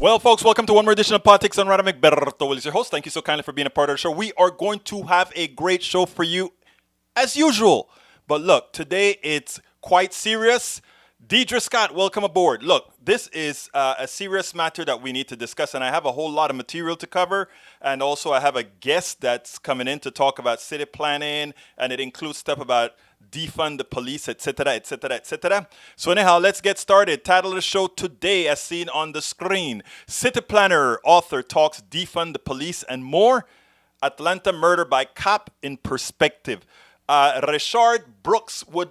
Well, folks, welcome to one more edition of Politics on Random. Egberto Will is your host. Thank you so kindly for being a part of the show. We are going to have a great show for you, as usual. But look, today it's quite serious. Deidre Scott, welcome aboard. Look, this is a serious matter that we need to discuss, and I have a whole lot of material to cover. And also, I have a guest that's coming in to talk about city planning, and it includes stuff about defund the police, etc., etc., etc. So anyhow, let's get started. Title of the show today, as seen on the screen: City planner, author talks defund the police and more. Atlanta murder by cop in perspective. Rayshard Brooks would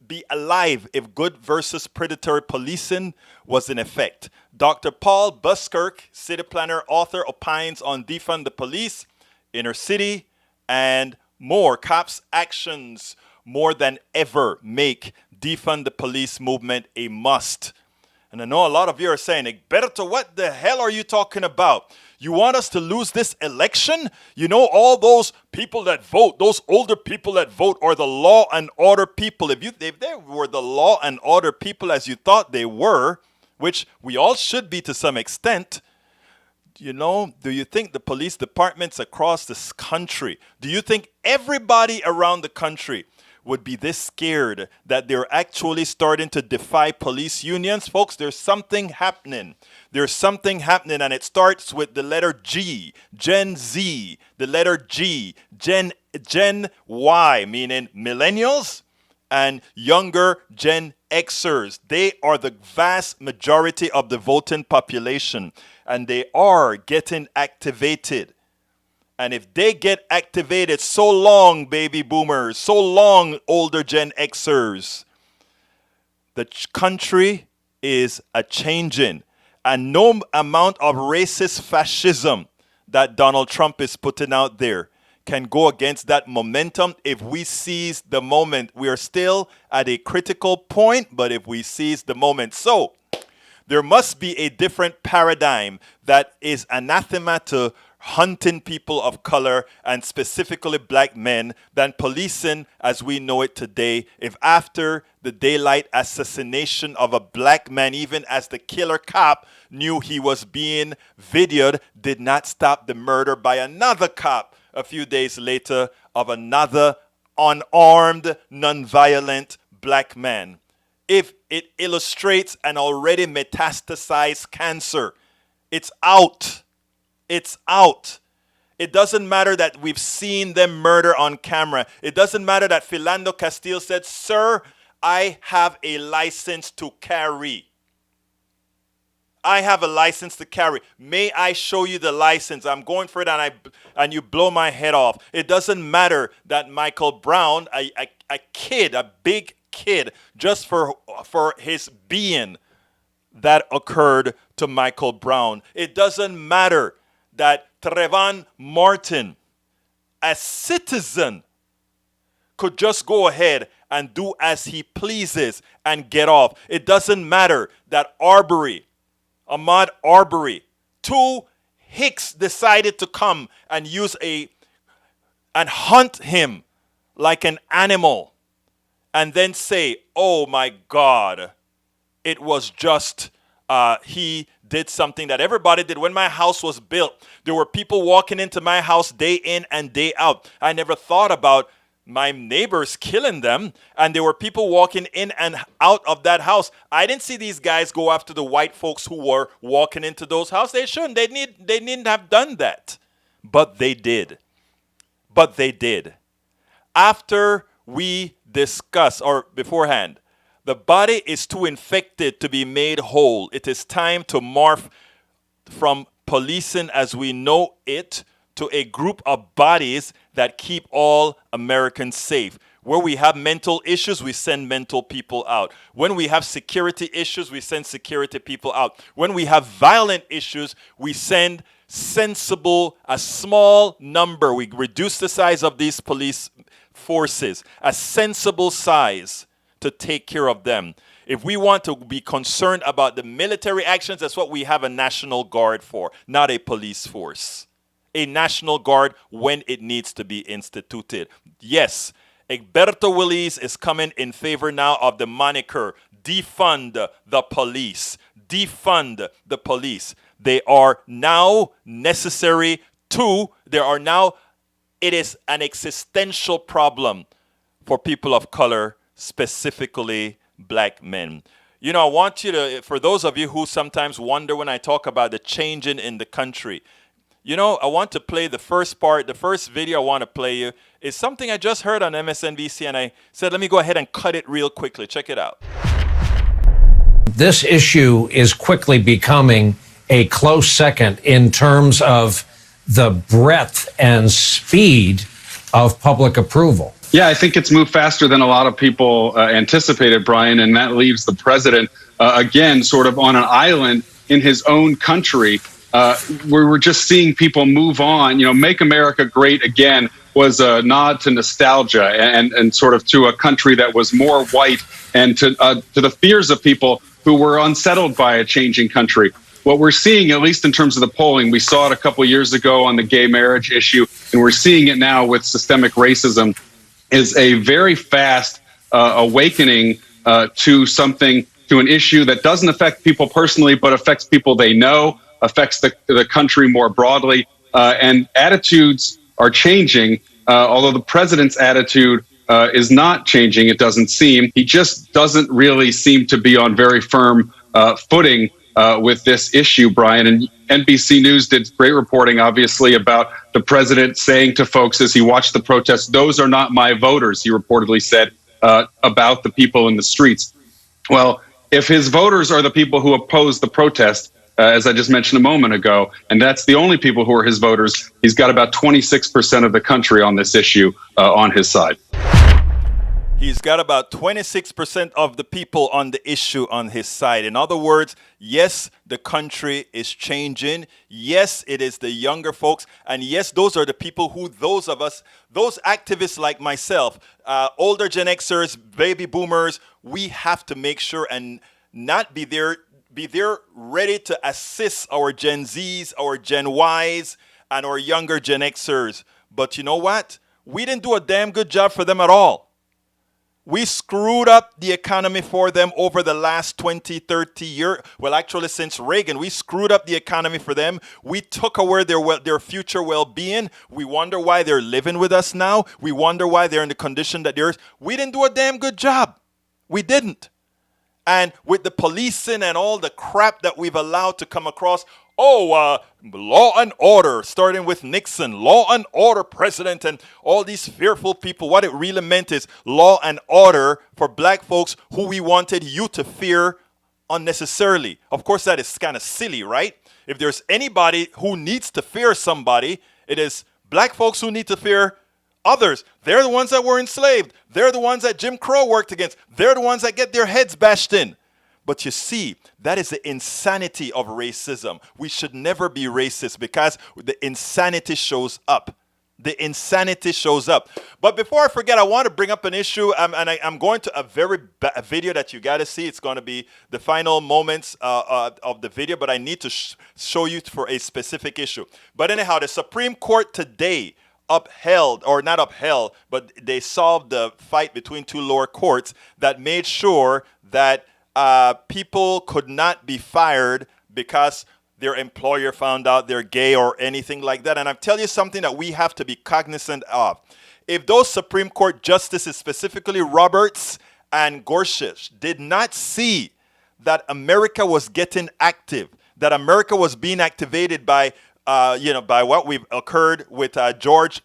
be alive if good versus predatory policing was in effect. Dr. Paul Buskirk, city planner, author, opines on defund the police, inner city, and more. Cops' actions more than ever make defund the police movement a must. And I know a lot of you are saying, Egberto, what the hell are you talking about? You want us to lose this election? You know, all those people that vote, those older people that vote, are the law and order people. If they were the law and order people as you thought they were, which we all should be to some extent, you know, do you think the police departments across this country, do you think everybody around the country would be this scared that they're actually starting to defy police unions? Folks, there's something happening. There's something happening, and it starts with the letter G, Gen Z, the letter G, Gen Y, meaning millennials, and younger Gen Xers. They are the vast majority of the voting population, and they are getting activated. And if they get activated, so long, baby boomers, so long, older Gen Xers, the country is a-changing. And no amount of racist fascism that Donald Trump is putting out there can go against that momentum if we seize the moment. We are still at a critical point, but if we seize the moment. So, there must be a different paradigm that is anathema to hunting people of color and specifically black men than policing as we know it today. If after the daylight assassination of a black man, even as the killer cop knew he was being videoed, did not stop the murder by another cop a few days later of another unarmed, nonviolent black man. If it illustrates an already metastasized cancer, it's out. It's out. It doesn't matter that we've seen them murder on camera. It doesn't matter that Philando Castile said, "Sir, I have a license to carry. I have a license to carry. May I show you the license? I'm going for it," and you blow my head off. It doesn't matter that Michael Brown, a kid, a big kid, just for his being, that occurred to Michael Brown. It doesn't matter that Trayvon Martin, a citizen, could just go ahead and do as he pleases and get off. It doesn't matter that Ahmaud Arbery, two Hicks decided to come and and hunt him like an animal and then say, "Oh my God, it was just he did something that everybody did." When my house was built, there were people walking into my house day in and day out. I never thought about my neighbors killing them, and there were people walking in and out of that house. I didn't see these guys go after the white folks who were walking into those houses. They shouldn't. They needn't have done that. But they did. After we discuss, or beforehand, the body is too infected to be made whole. It is time to morph from policing as we know it to a group of bodies that keep all Americans safe. Where we have mental issues, we send mental people out. When we have security issues, we send security people out. When we have violent issues, we send a small number. We reduce the size of these police forces, a sensible size, to take care of them. If we want to be concerned about the military actions, that's what we have a National Guard for, not a police force. A National Guard when it needs to be instituted. Yes, Egberto Willies is coming in favor now of the moniker defund the police. Defund the police. They are now necessary. Two, it is an existential problem for people of color, specifically black men. I want you to, for those of you who sometimes wonder when I talk about the changing in the country, I want to play the first part. The first video I want to play you is something I just heard on MSNBC, and I said, let me go ahead and cut it real quickly. Check it out. This issue is quickly becoming a close second in terms of the breadth and speed of public approval. Yeah, I think it's moved faster than a lot of people anticipated, Brian, and that leaves the president, again, sort of on an island in his own country. Where we're just seeing people move on. Make America Great Again was a nod to nostalgia and sort of to a country that was more white and to the fears of people who were unsettled by a changing country. What we're seeing, at least in terms of the polling, we saw it a couple of years ago on the gay marriage issue, and we're seeing it now with systemic racism, is a very fast awakening to an issue that doesn't affect people personally, but affects people they know, affects the country more broadly, and attitudes are changing, although the president's attitude is not changing, it doesn't seem. He just doesn't really seem to be on very firm footing with this issue, Brian. And NBC News did great reporting, obviously, about the president saying to folks as he watched the protests, "Those are not my voters," he reportedly said about the people in the streets. Well, if his voters are the people who oppose the protest, as I just mentioned a moment ago, and that's the only people who are his voters, he's got about 26% of the country on this issue on his side. He's got about 26% of the people on the issue on his side. In other words, yes, the country is changing. Yes, it is the younger folks. And yes, those are the people who those activists like myself, older Gen Xers, baby boomers, we have to make sure and not be there ready to assist our Gen Zs, our Gen Ys, and our younger Gen Xers. But you know what? We didn't do a damn good job for them at all. We screwed up the economy for them over the last 20, 30 years. Well, actually, since Reagan, we screwed up the economy for them. We took away their future well-being. We wonder why they're living with us now. We wonder why they're in the condition that they're in. We didn't do a damn good job. We didn't. And with the policing and all the crap that we've allowed to come across, law and order, starting with Nixon, law and order president, and all these fearful people. What it really meant is law and order for black folks who we wanted you to fear unnecessarily. Of course, that is kind of silly, right? If there's anybody who needs to fear somebody, it is black folks who need to fear others. They're the ones that were enslaved. They're the ones that Jim Crow worked against. They're the ones that get their heads bashed in. But you see, that is the insanity of racism. We should never be racist because the insanity shows up. The insanity shows up. But before I forget, I want to bring up an issue, and I'm going to a video that you got to see. It's going to be the final moments of the video, but I need to show you for a specific issue. But anyhow, the Supreme Court today upheld, or not upheld, but they solved the fight between two lower courts that made sure that people could not be fired because their employer found out they're gay or anything like that. And I'll tell you something that we have to be cognizant of. If those Supreme Court justices, specifically Roberts and Gorsuch, did not see that America was getting active, that America was being activated by what we've occurred with George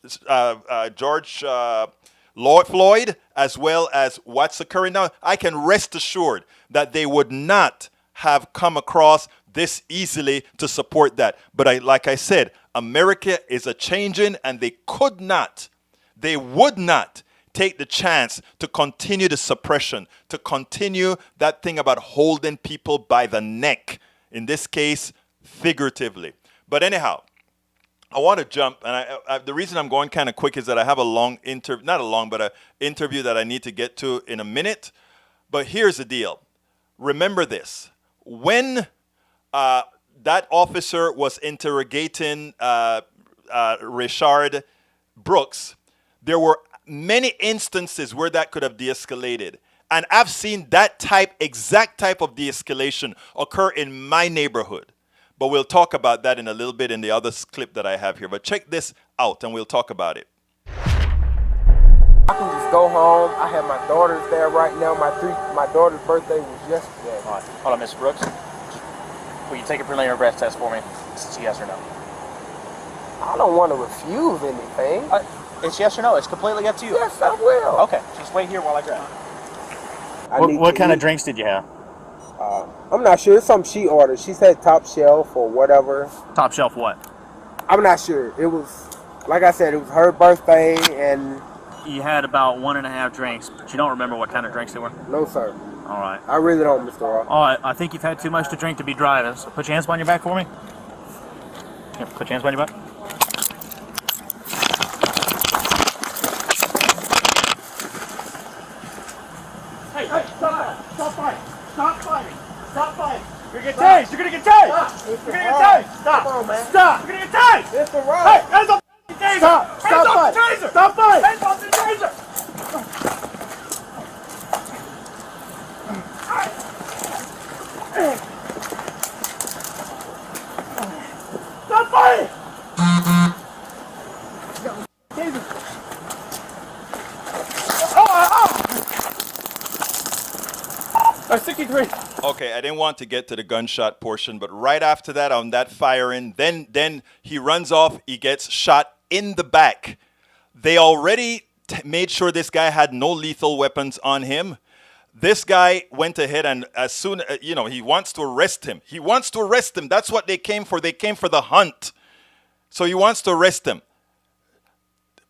Floyd, as well as what's occurring now, I can rest assured that they would not have come across this easily to support that. But like I said, America is a changing, and they would not take the chance to continue the suppression, to continue that thing about holding people by the neck, in this case, figuratively. But anyhow, I want to jump, and the reason I'm going kind of quick is that I have an interview that I need to get to in a minute. But here's the deal. Remember this. When that officer was interrogating Rayshard Brooks, there were many instances where that could have de-escalated. And I've seen that exact type of de-escalation occur in my neighborhood. But we'll talk about that in a little bit in the other clip that I have here. But check this out and we'll talk about it. I can just go home. I have my daughters there right now. My daughter's birthday was yesterday. All right. Hold on, Mr. Brooks. Will you take a preliminary breath test for me? It's yes or no. I don't want to refuse anything. It's yes or no. It's completely up to you. Yes, I will. Okay. Just wait here while I grab. What kind of drinks did you have? I'm not sure. It's something she ordered. She said top shelf or whatever. Top shelf what? I'm not sure. It was, like I said, it was her birthday and... You had about 1.5 drinks, but you don't remember what kind of drinks they were? No, sir. All right. I really don't, Mr. Ross. All right. I think you've had too much to drink to be driving, so put your hands behind your back for me. Here, put your hands behind your back. Hey, stop fighting. Stop fighting. Stop fighting. You're gonna get tased. You're gonna get tased. You're gonna get tased. Stop. Come on, man. Stop. You're gonna get tased. Mr. Ross. Hey, hands off the taser. Stop. Hands off Stop the fighting. taser. Stop fighting. Hands off the taser. Stop fighting. Taser. 63. Okay, I didn't want to get to the gunshot portion, but right after that, on that firing, then he runs off. He gets shot in the back. They already made sure this guy had no lethal weapons on him. This guy went ahead and as soon, he wants to arrest him. He wants to arrest him. That's what they came for. They came for the hunt. So he wants to arrest him.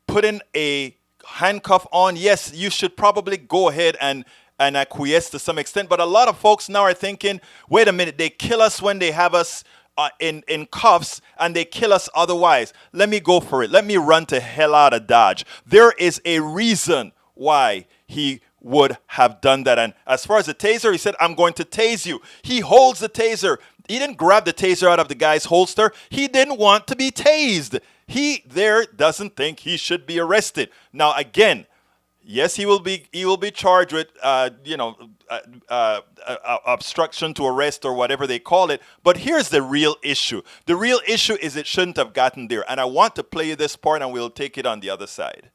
Put in a handcuff on. Yes, you should probably go ahead and acquiesce to some extent. But a lot of folks now are thinking, wait a minute, they kill us when they have us in cuffs and they kill us otherwise. Let me go for it. Let me run to hell out of Dodge. There is a reason why he would have done that. And as far as the taser, he said, I'm going to tase you. He holds the taser. He didn't grab the taser out of the guy's holster. He didn't want to be tased. He there doesn't think he should be arrested. Now, again, yes, he will be charged with, obstruction to arrest or whatever they call it. But here's the real issue. The real issue is it shouldn't have gotten there. And I want to play you this part and we'll take it on the other side.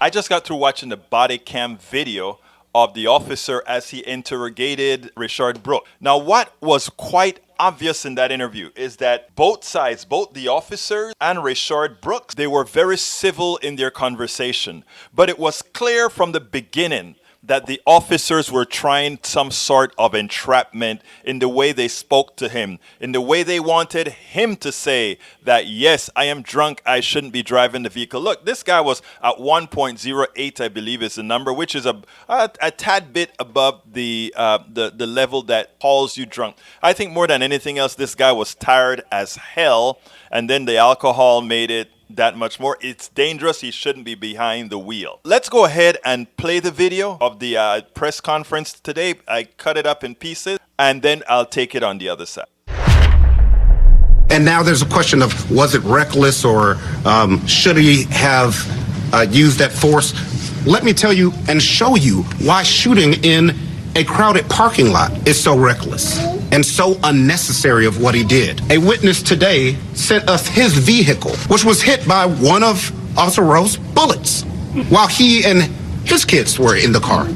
I just got through watching the body cam video of the officer as he interrogated Rayshard Brooks. Now, what was quite obvious in that interview is that both sides, both the officers and Rayshard Brooks, they were very civil in their conversation. But it was clear from the beginning that the officers were trying some sort of entrapment in the way they spoke to him, in the way they wanted him to say that, yes, I am drunk, I shouldn't be driving the vehicle. Look, this guy was at 1.08, I believe is the number, which is a tad bit above the level that calls you drunk. I think more than anything else, this guy was tired as hell, and then the alcohol made it that much more. It's dangerous. He shouldn't be behind the wheel. Let's go ahead and play the video of the press conference today. I cut it up in pieces and then I'll take it on the other side. And now there's a question of, was it reckless or should he have used that force? Let me tell you and show you why shooting in a crowded parking lot is so reckless and so unnecessary of what he did. A witness today sent us his vehicle, which was hit by one of Officer Rowe's bullets while he and his kids were in the car.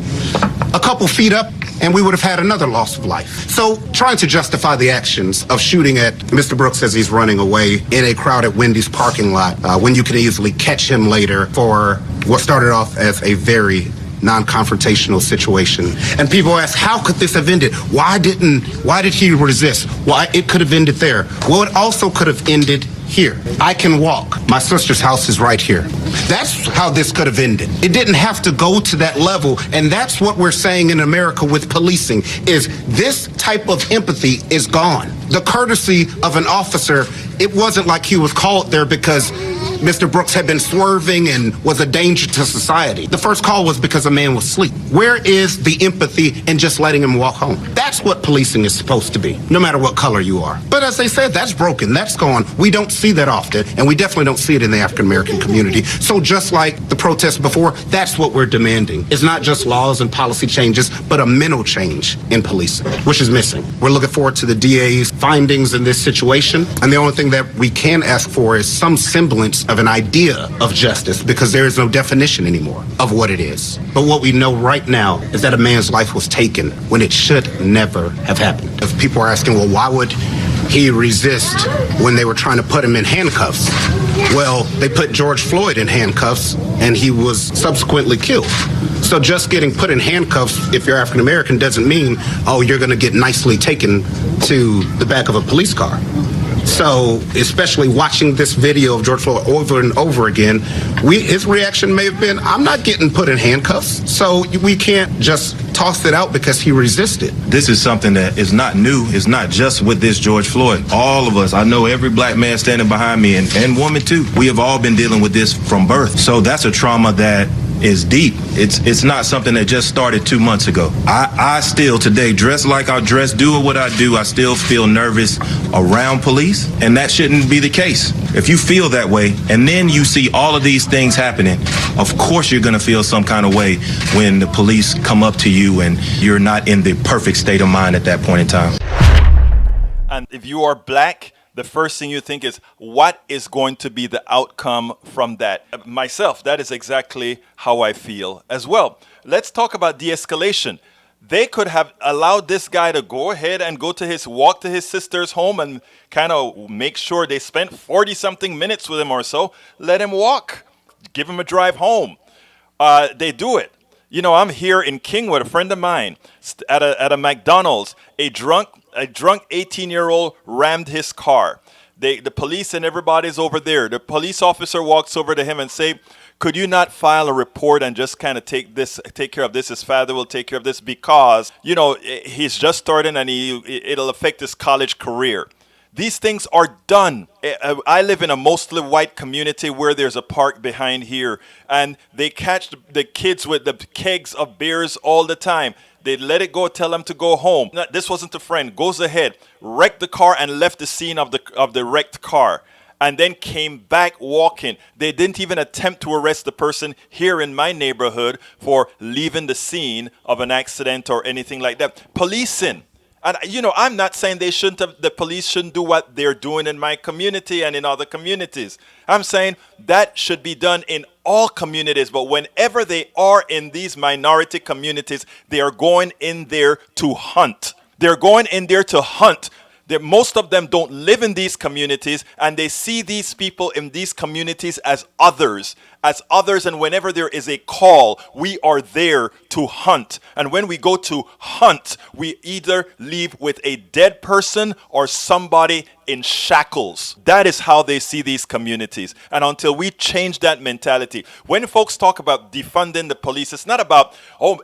A couple feet up, and we would have had another loss of life. So trying to justify the actions of shooting at Mr. Brooks as he's running away in a crowded Wendy's parking lot when you can easily catch him later for what started off as a very non-confrontational situation. And people ask, how could this have ended? Why did he resist? Why it could have ended there? Well, it also could have ended here. I can walk. My sister's house is right here. That's how this could have ended. It didn't have to go to that level. And that's what we're saying in America with policing is this type of empathy is gone. The courtesy of an officer, it wasn't like he was called there because Mr. Brooks had been swerving and was a danger to society. The first call was because a man was asleep. Where is the empathy in just letting him walk home? That's what policing is supposed to be, no matter what color you are. But as they said, that's broken. That's gone. We don't see that often, and we definitely don't don't see it in the African American community. So just like the protests before, that's what we're demanding. It's not just laws and policy changes, but a mental change in policing, which is missing. We're looking forward to the DA's findings in this situation. And the only thing that we can ask for is some semblance of an idea of justice, because there is no definition anymore of what it is. But what we know right now is that a man's life was taken when it should never have happened. If people are asking, well, why would he resist when they were trying to put him in handcuffs? Well, they put George Floyd in handcuffs and he was subsequently killed. So just getting put in handcuffs, if you're African American, doesn't mean, oh, you're going to get nicely taken to the back of a police car. So, especially watching this video of George Floyd over and over again, his reaction may have been, I'm not getting put in handcuffs. So we can't just toss it out because he resisted. This is something that is not new. It's not just with this George Floyd. All of us, I know every black man standing behind me and woman too, we have all been dealing with this from birth. So that's a trauma that is deep. It's not something that just started 2 months ago. I still today dress like I dress, do what I do. I still feel nervous around police, and that shouldn't be the case. If you feel that way and then you see all of these things happening, of course you're going to feel some kind of way when the police come up to you and you're not in the perfect state of mind at that point in time. And if you are black, the first thing you think is, what is going to be the outcome from that? Myself, that is exactly how I feel as well. Let's talk about de-escalation. They could have allowed this guy to go ahead and walk to his sister's home and kind of make sure they spent 40-something minutes with him or so. Let him walk. Give him a drive home. They do it. You know, I'm here in Kingwood, a friend of mine, at a McDonald's. A drunk 18-year-old rammed his car. The police and everybody's over there. The police officer walks over to him and say, could you not file a report and just kind of take care of this? His father will take care of this because, you know, he's just starting and it'll affect his college career. These things are done. I live in a mostly white community where there's a park behind here, and they catch the kids with the kegs of beers all the time. They let it go, tell them to go home. This wasn't a friend. Goes ahead, wrecked the car and left the scene of the wrecked car, and then came back walking. They didn't even attempt to arrest the person here in my neighborhood for leaving the scene of an accident or anything like that. Policing. And, you know, I'm not saying the police shouldn't do what they're doing in my community and in other communities. I'm saying that should be done in all communities. But whenever they are in these minority communities, they are going in there to hunt. They're going in there to hunt. Most of them don't live in these communities, and they see these people in these communities as others. And whenever there is a call, we are there to hunt. And when we go to hunt, we either leave with a dead person or somebody in shackles. That is how they see these communities. And until we change that mentality, when folks talk about defunding the police, it's not about,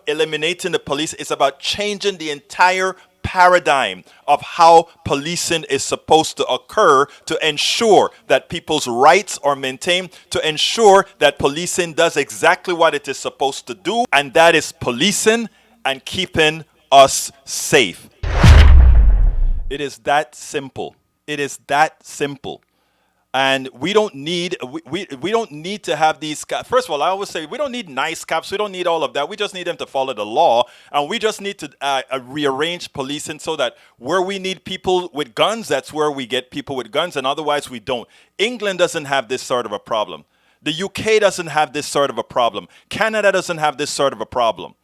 eliminating the police. It's about changing the entire paradigm of how policing is supposed to occur to ensure that people's rights are maintained, to ensure that policing does exactly what it is supposed to do, and that is policing and keeping us safe. It is that simple. It is that simple. And we don't need we don't need to have these. First of all, I always say we don't need nice cops. We don't need all of that. We just need them to follow the law, and we just need to rearrange policing so that where we need people with guns, that's where we get people with guns, and otherwise we don't. England doesn't have this sort of a problem. The UK doesn't have this sort of a problem. Canada doesn't have this sort of a problem.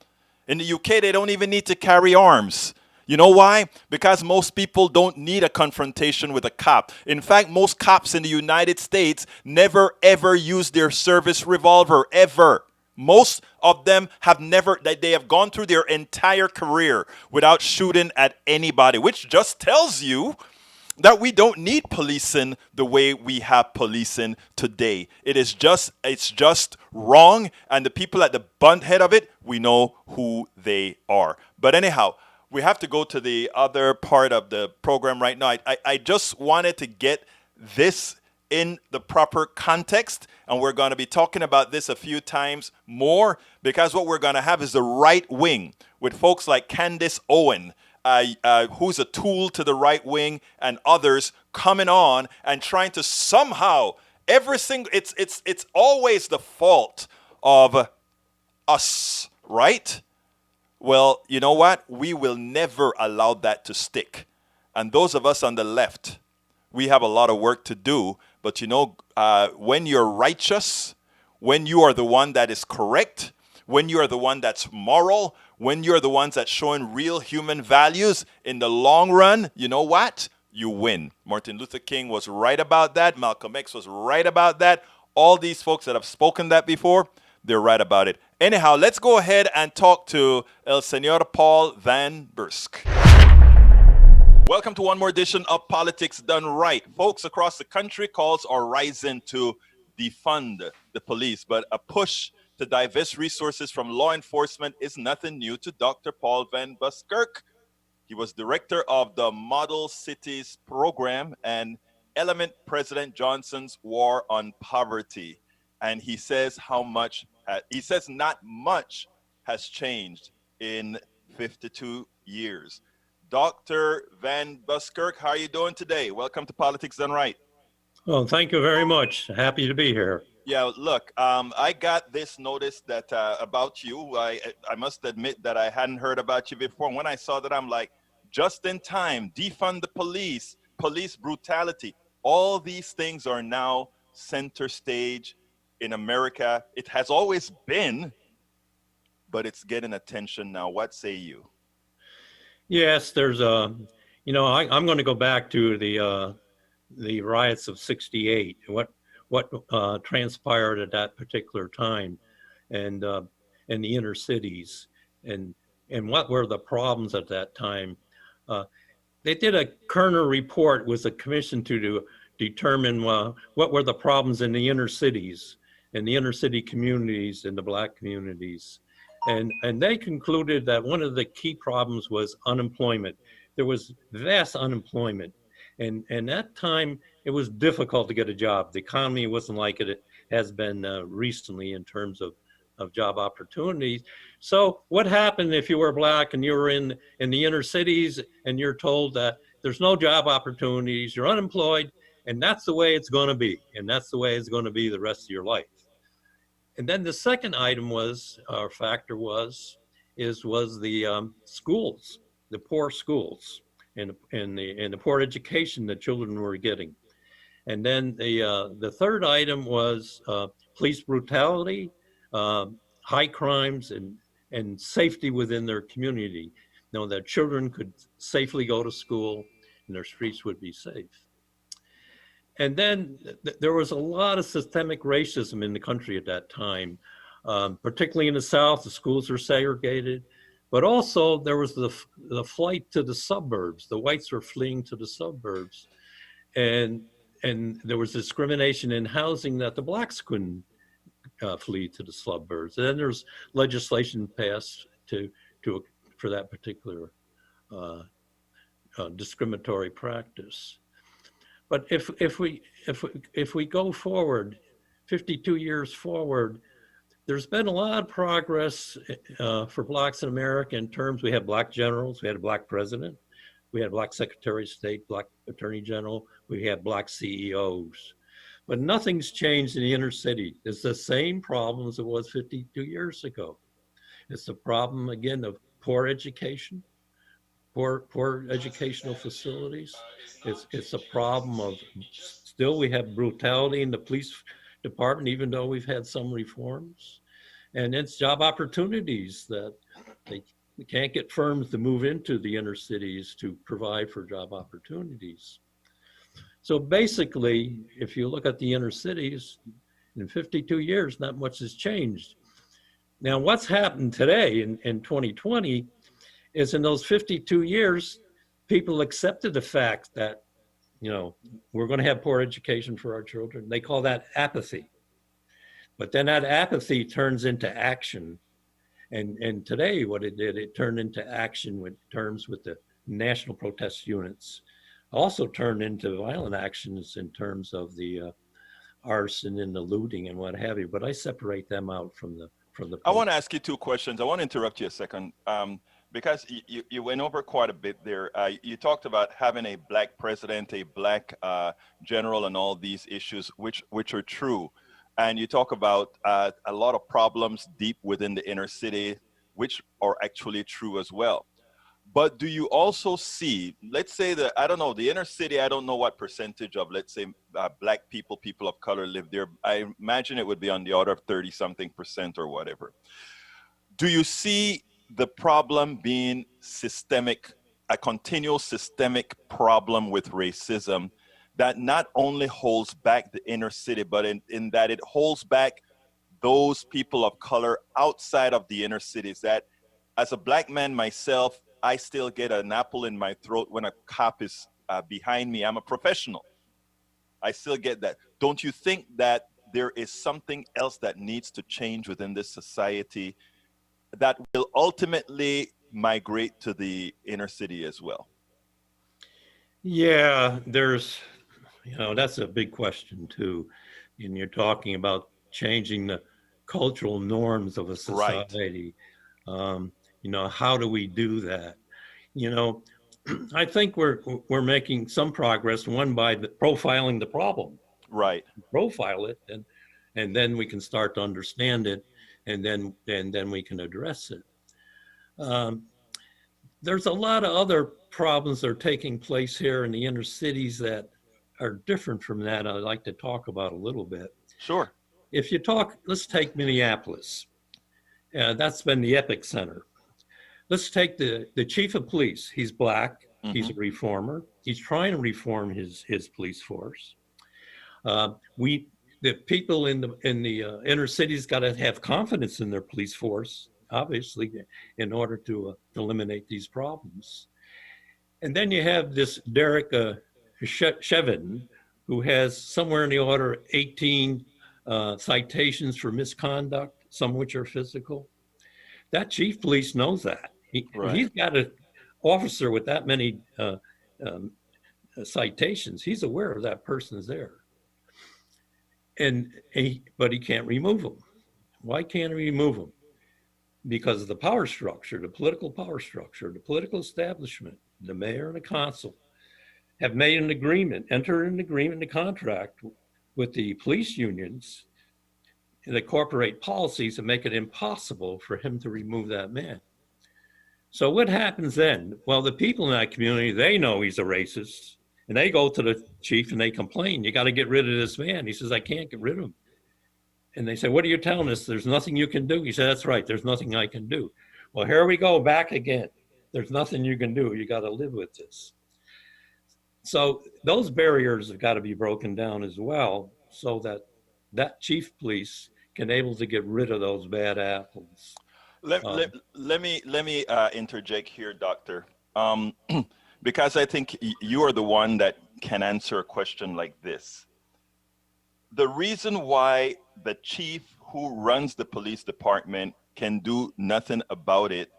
In the UK, they don't even need to carry arms. You know why? Because most people don't need a confrontation with a cop. In fact, most cops in the United States never ever use their service revolver, ever. Most of them have they have gone through their entire career without shooting at anybody, which just tells you that we don't need policing the way we have policing today. It's just wrong, and the people at the butt head of it, we know who they are. But anyhow, we have to go to the other part of the program right now. I just wanted to get this in the proper context, and we're going to be talking about this a few times more, because what we're going to have is the right wing with folks like Candace Owen, who's a tool to the right wing, and others coming on and trying to somehow Every single, it's always the fault of us, right? Well, you know what? We will never allow that to stick. And those of us on the left, we have a lot of work to do. But when you're righteous, when you are the one that is correct, when you are the one that's moral, when you're the ones that's showing real human values, in the long run, you know what? You win. Martin Luther King was right about that. Malcolm X was right about that. All these folks that have spoken that before, they're right about it. Anyhow, let's go ahead and talk to El Señor Paul Van Buskirk. Welcome to one more edition of Politics Done Right. Folks across the country, calls are rising to defund the police, but a push to divest resources from law enforcement is nothing new to Dr. Paul Van Buskirk. He was director of the Model Cities Program and Element President Johnson's War on Poverty. And he says not much has changed in 52 years. Dr. Van Buskirk, how are you doing today? Welcome to Politics Done Right. Well, thank you very much. Happy to be here. Yeah, look, I got this notice that about you. I must admit that I hadn't heard about you before. And when I saw that, I'm like, just in time, defund the police, police brutality. All these things are now center stage in America. It has always been, but it's getting attention now. What say you? Yes, there's I'm going to go back to the riots of '68. What transpired at that particular time, and in the inner cities, and what were the problems at that time. They did a Kerner report with a commission to determine what were the problems in the inner cities, in the inner city communities, in the Black communities. And they concluded that one of the key problems was unemployment. There was vast unemployment. And that time, it was difficult to get a job. The economy wasn't like it has been recently in terms of job opportunities. So what happened if you were Black and you were in the inner cities and you're told that there's no job opportunities, you're unemployed, and that's the way it's going to be. And that's the way it's going to be the rest of your life. And then the second item was the schools, the poor schools, and the poor education that children were getting. And then the third item was police brutality, high crimes, and safety within their community. That children could safely go to school and their streets would be safe. And then there was a lot of systemic racism in the country at that time, particularly in the South. The schools were segregated, but also there was the flight to the suburbs. The whites were fleeing to the suburbs, and there was discrimination in housing that the Blacks couldn't flee to the suburbs. And then there's legislation passed for that particular discriminatory practice. But if we go forward, 52 years forward, there's been a lot of progress for Blacks in America in terms, we have Black generals, we had a Black president, we had Black Secretary of State, Black Attorney General, we had Black CEOs. But nothing's changed in the inner city. It's the same problem as it was 52 years ago. It's the problem, again, of poor education, poor educational facilities. It's a problem of still we have brutality in the police department, even though we've had some reforms. And it's job opportunities that they can't get firms to move into the inner cities to provide for job opportunities. So basically, if you look at the inner cities, in 52 years, not much has changed. Now, what's happened today in 2020 is in those 52 years, people accepted the fact that, we're going to have poor education for our children. They call that apathy. But then that apathy turns into action. And today what it did, it turned into action with the national protest units. Also turned into violent actions in terms of the arson and the looting and what have you. But I separate them out from the I want to ask you two questions. I want to interrupt you a second. because you went over quite a bit there. You talked about having a black president, a black general, and all these issues, which are true. And you talk about a lot of problems deep within the inner city, which are actually true as well. But do you also see, let's say that, I don't know, the inner city, I don't know what percentage of, let's say, black people, people of color live there. I imagine it would be on the order of 30 something percent or whatever. Do you see the problem being systemic, a continual systemic problem with racism that not only holds back the inner city, but in that it holds back those people of color outside of the inner cities? That as a black man myself, I still get an apple in my throat when a cop is behind me. I'm a professional. I still get that. Don't you think that there is something else that needs to change within this society that will ultimately migrate to the inner city as well? Yeah, that's a big question too. And you're talking about changing the cultural norms of a society. Right. How do we do that? I think we're making some progress. One, by profiling the problem. Right. Profile it, and then we can start to understand it, and then we can address it. There's a lot of other problems that are taking place here in the inner cities that are different from that. I'd like to talk about a little bit. Sure. If you let's take Minneapolis. That's been the epicenter. Let's take the chief of police. He's black. Mm-hmm. He's a reformer. He's trying to reform his police force. The people in the inner cities got to have confidence in their police force, obviously, in order to eliminate these problems. And then you have this Derek Chauvin, who has somewhere in the order of 18 citations for misconduct, some of which are physical. That chief police knows that. He's got an officer with that many citations. He's aware of that person's there. But he can't remove them. Why can't he remove them? Because of the power structure, the political power structure, the political establishment, the mayor and the consul have made an agreement, entered an agreement, a contract with the police unions and incorporate policies that make it impossible for him to remove that man. So what happens then? Well, the people in that community, they know he's a racist, and they go to the chief and they complain, you got to get rid of this man. He says, I can't get rid of him. And they say, what are you telling us? There's nothing you can do. He said, that's right. There's nothing I can do. Well, here we go back again. There's nothing you can do. You got to live with this. So those barriers have got to be broken down as well, so that chief police can able to get rid of those bad apples. Let me interject here, Doctor, because I think you are the one that can answer a question like this. The reason why the chief who runs the police department can do nothing about it,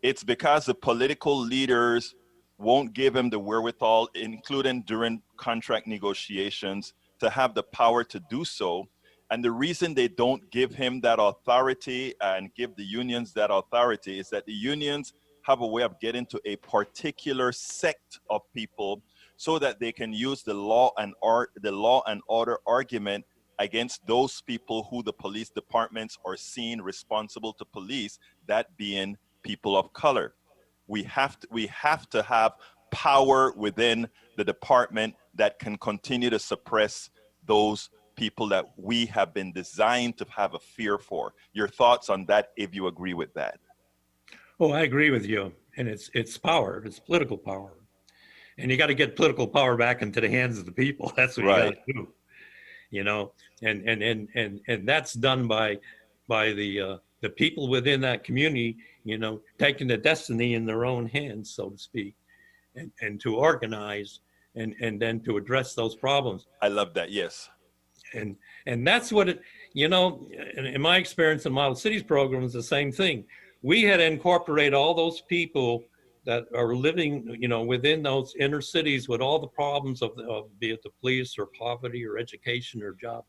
it's because the political leaders won't give him the wherewithal, including during contract negotiations, to have the power to do so. And the reason they don't give him that authority and give the unions that authority is that the unions have a way of getting to a particular sect of people so that they can use the law and order argument against those people who the police departments are seen responsible to police, that being people of color. We have to have power within the department that can continue to suppress those people that we have been designed to have a fear for. Your thoughts on that, if you agree with that? Oh, I agree with you. And it's power. It's political power. And you got to get political power back into the hands of the people. That's what you got to do. You know, and that's done by the people within that community, you know, taking the destiny in their own hands, so to speak, and to organize and then to address those problems. I love that. Yes. And that's what it, you know, in my experience in Model Cities program is the same thing. We had to incorporate all those people that are living, you know, within those inner cities with all the problems of be it the police or poverty or education or job.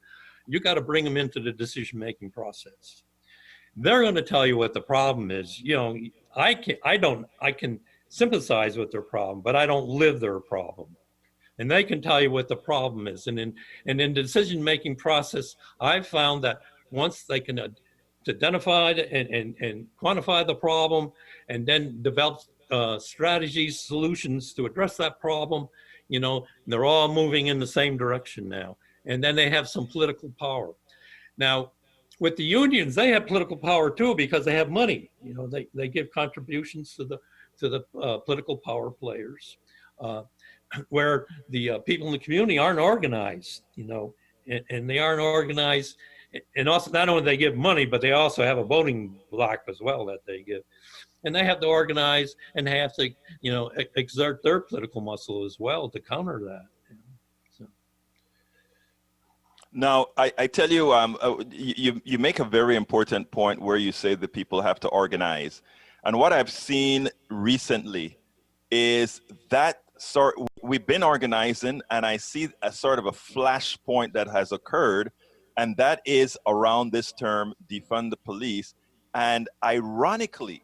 You got to bring them into the decision-making process. they're going to tell you what the problem is. You know, I can sympathize with their problem, but I don't live their problem. And they can tell you what the problem is. And in the decision-making process, I've found that once they can identify and quantify the problem, and then develop strategies, solutions to address that problem, you know, they're all moving in the same direction now. And then they have some political power. Now, with the unions, they have political power too because they have money. You know, they give contributions to the political power players, where the people in the community aren't organized. You know, and they aren't organized. And also, not only do they give money, but they also have a voting block as well that they give. And they have to organize and they have to, you know, exert their political muscle as well to counter that. So. Now, I tell you, you make a very important point where you say that people have to organize. And what I've seen recently is that we've been organizing, and I see a sort of a flashpoint that has occurred, and that is around this term, defund the police. And ironically,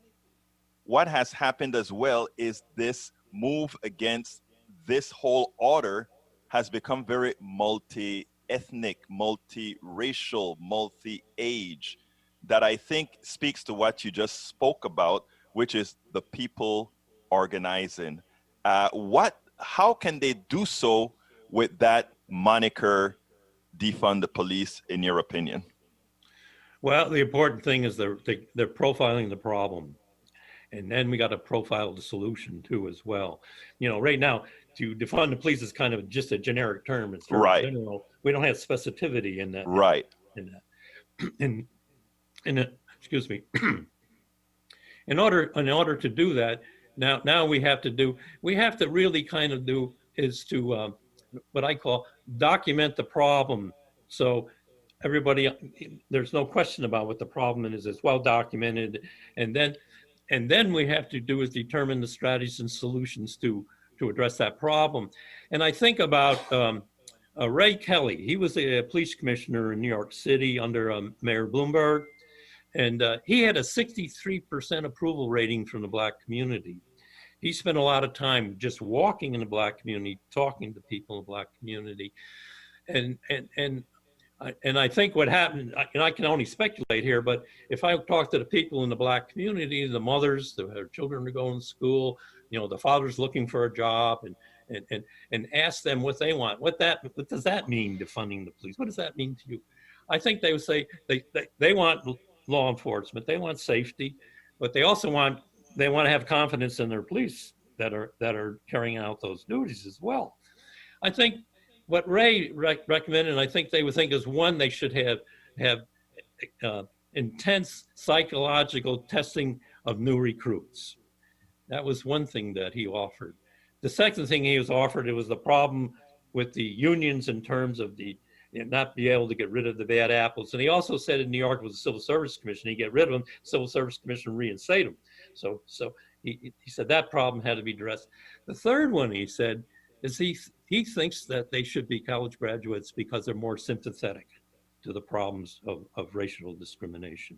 what has happened as well is this move against this whole order has become very multi-ethnic, multi-racial, multi-age, that I think speaks to what you just spoke about, which is the people organizing. How can they do so with that moniker, defund the police, in your opinion? Well, the important thing is they're profiling the problem. And then we got to profile the solution too, as well. You know, right now, to defund the police is kind of just a generic term. It's right. General. We don't have specificity in that. Right. Excuse me. In order to do that, now we have to really kind of do is to what I call document the problem. So everybody, there's no question about what the problem is. It's well documented, and then we have to do is determine the strategies and solutions to address that problem. And I think about Ray Kelly. He was a police commissioner in New York City under Mayor Bloomberg, and he had a 63% approval rating from the Black community. He spent a lot of time just walking in the Black community, talking to people in the Black community, and I think what happened, and I can only speculate here, but if I talk to the people in the Black community, the mothers, their children are going to school, you know, the fathers looking for a job, and ask them what they want. What does that mean, defunding the police? What does that mean to you? I think they would say they want law enforcement, they want safety, but they also want to have confidence in their police that are carrying out those duties as well. I think what Ray recommended, and I think they would think, is one, they should have intense psychological testing of new recruits. That was one thing that he offered. The second thing he was offered, it was the problem with the unions in terms of not be able to get rid of the bad apples. And he also said in New York with the Civil Service Commission, he'd get rid of them, Civil Service Commission reinstate them. So he said that problem had to be addressed. The third one, he said, is he thinks that they should be college graduates because they're more sympathetic to the problems of racial discrimination.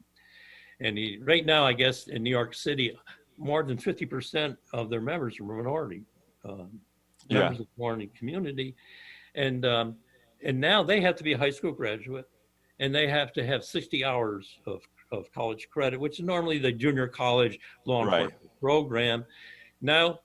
And right now, I guess in New York City, more than 50% of their members are minority, members of the minority community. And now they have to be a high school graduate, and they have to have 60 hours of college credit, which is normally the junior college law enforcement program. Now,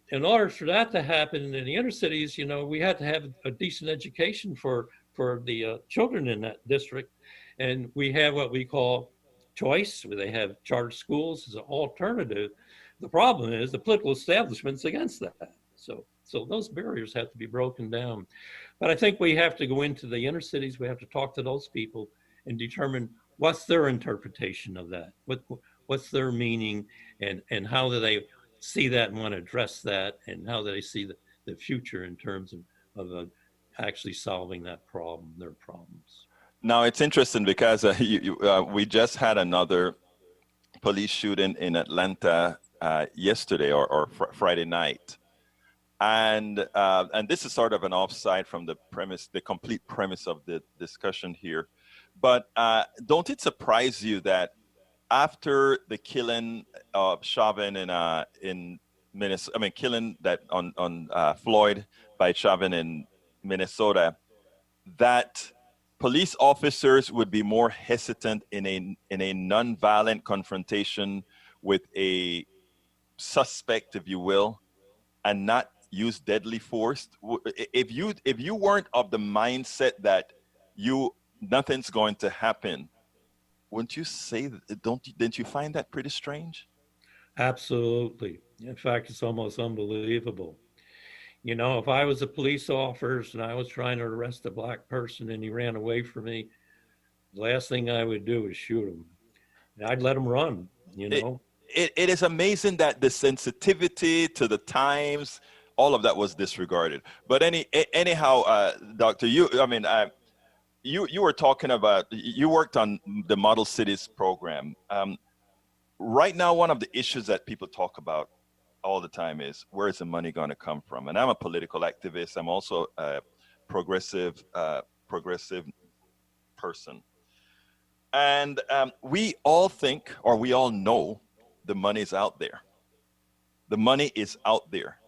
in order for that to happen in the inner cities, you know, we had to have a decent education for the children in that district. And we have what we call choice, where they have charter schools as an alternative. The problem is the political establishment's against that. So those barriers have to be broken down. But I think we have to go into the inner cities. We have to talk to those people and determine what's their interpretation of that, what's their meaning, and how do they see that and want to address that, and how do they see the future in terms of actually solving that problem, their problems. Now, it's interesting because we just had another police shooting in Atlanta yesterday or Friday night. And this is sort of an offside from the complete premise of the discussion here. But don't it surprise you that after the killing of Chauvin in Minnesota, I mean, killing that on Floyd by Chauvin in Minnesota, that police officers would be more hesitant in a nonviolent confrontation with a suspect, if you will, and not use deadly force. If you weren't of the mindset that nothing's going to happen, wouldn't you say didn't you find that pretty strange? Absolutely. In fact, it's almost unbelievable. You know, if I was a police officer and I was trying to arrest a black person and he ran away from me, the last thing I would do is shoot him. And I'd let him run, you know. It is amazing that the sensitivity to the times, all of that was disregarded. But anyhow, Doctor, you were talking about, you worked on the Model Cities program. Right now, one of the issues that people talk about all the time is, where is the money going to come from? And I'm a political activist. I'm also a progressive person. And we all think, or we all know, the money's out there. The money is out there.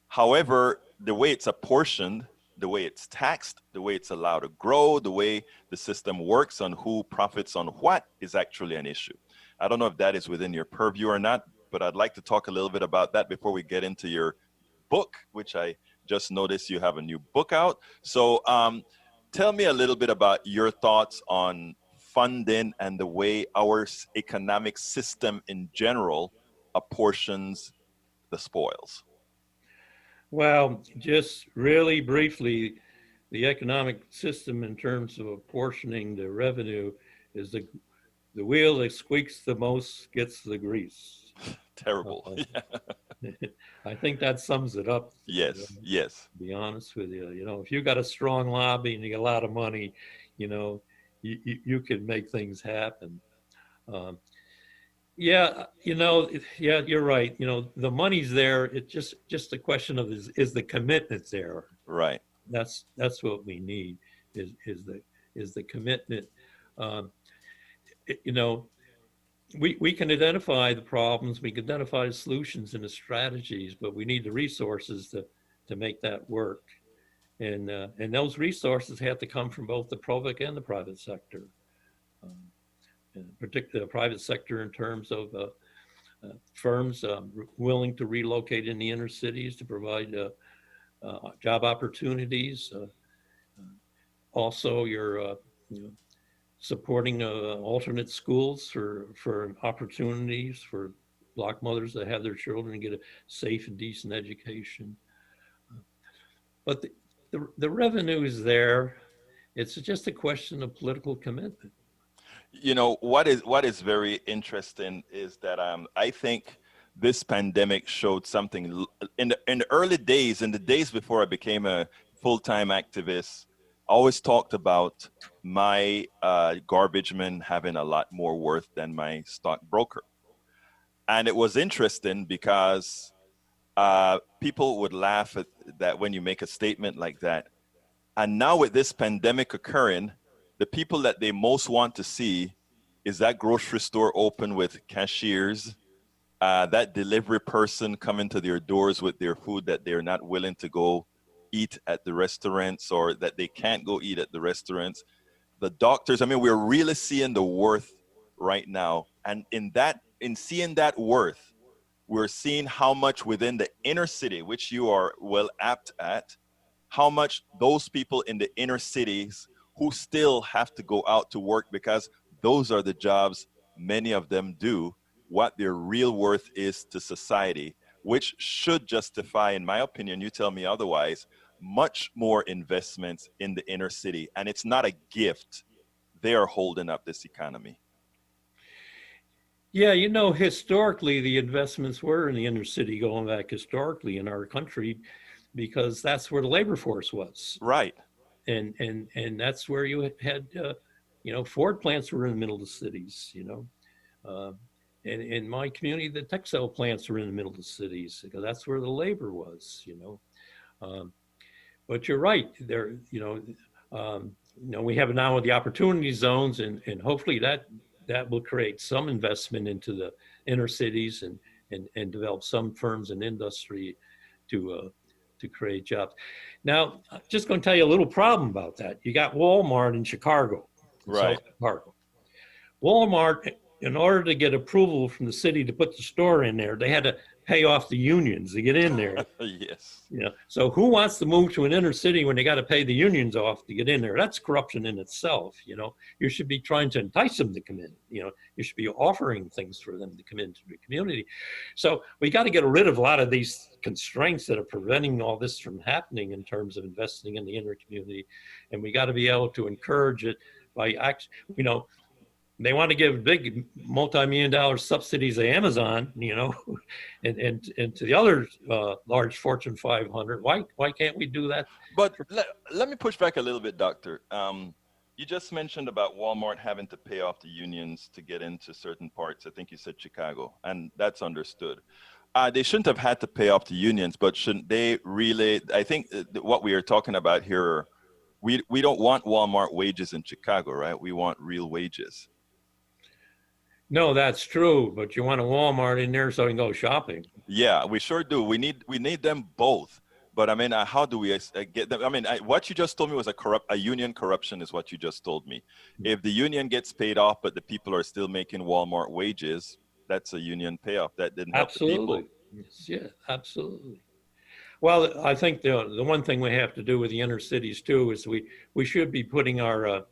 However, the way it's apportioned, the way it's taxed, the way it's allowed to grow, the way the system works on who profits on what is actually an issue. I don't know if that is within your purview or not, but I'd like to talk a little bit about that before we get into your book, which I just noticed you have a new book out. So tell me a little bit about your thoughts on funding and the way our economic system in general apportions the spoils. Well, just really briefly, the economic system in terms of apportioning the revenue is the wheel that squeaks the most gets the grease. Terrible. I think that sums it up. Yes, yes. To be honest with you, you know, if you got a strong lobby and you got a lot of money, you know, you can make things happen. Yeah, you know, yeah, you're right. You know, the money's there. It's just a question of is the commitment there? Right. That's what we need is the commitment. You know, we can identify the problems, we can identify the solutions and the strategies, but we need the resources to make that work. And those resources have to come from both the public and the private sector. Particularly the private sector in terms of firms willing to relocate in the inner cities to provide job opportunities. Also, you're supporting alternate schools for opportunities for Black mothers that have their children get a safe and decent education. But the revenue is there. It's just a question of political commitment. You know, what is very interesting is that I think this pandemic showed something in the early days, in the days before I became a full-time activist. I always talked about my garbage man having a lot more worth than my stockbroker. And it was interesting because people would laugh at that when you make a statement like that. And now with this pandemic occurring, the people that they most want to see is that grocery store open with cashiers, that delivery person coming to their doors with their food that they're not willing to go eat at the restaurants, or that they can't go eat at the restaurants. The doctors, I mean, we're really seeing the worth right now. And in seeing that worth, we're seeing how much within the inner city, which you are well apt at, how much those people in the inner cities who still have to go out to work because those are the jobs many of them do, what their real worth is to society, which should justify, in my opinion, you tell me otherwise, much more investments in the inner city. And it's not a gift. They are holding up this economy. Yeah, you know, historically, the investments were in the inner city going back historically in our country, because that's where the labor force was. Right. And that's where you had, you know, Ford plants were in the middle of the cities, you know. And in my community, the textile plants were in the middle of the cities because that's where the labor was, you know. But you're right, there, you know, we have now the opportunity zones, and hopefully that that will create some investment into the inner cities and develop some firms and industry to create jobs. Now, I'm just going to tell you a little problem about that. You got Walmart in Chicago, in Right. South Chicago. Walmart, in order to get approval from the city to put the store in there, they had to pay off the unions to get in there. Yes. You know, so who wants to move to an inner city when they got to pay the unions off to get in there? That's corruption in itself. You know, you should be trying to entice them to come in. You know, you should be offering things for them to come into the community. So we got to get rid of a lot of these constraints that are preventing all this from happening in terms of investing in the inner community, and we got to be able to encourage it by you know. They want to give big multi-million-dollar subsidies to Amazon, you know, and to the other large Fortune 500. Why can't we do that? But let me push back a little bit, Doctor. You just mentioned about Walmart having to pay off the unions to get into certain parts. I think you said Chicago, and that's understood. They shouldn't have had to pay off the unions, but shouldn't they really? I think what we are talking about here, we don't want Walmart wages in Chicago, right? We want real wages. No, that's true, but you want a Walmart in there so you can go shopping. Yeah, we sure do. We need them both. But I mean, how do we get them? I mean, what you just told me was a union corruption is what you just told me. If the union gets paid off, but the people are still making Walmart wages, that's a union payoff. That didn't help the people. Yes, yeah, absolutely. Well, I think the one thing we have to do with the inner cities too is we should be putting our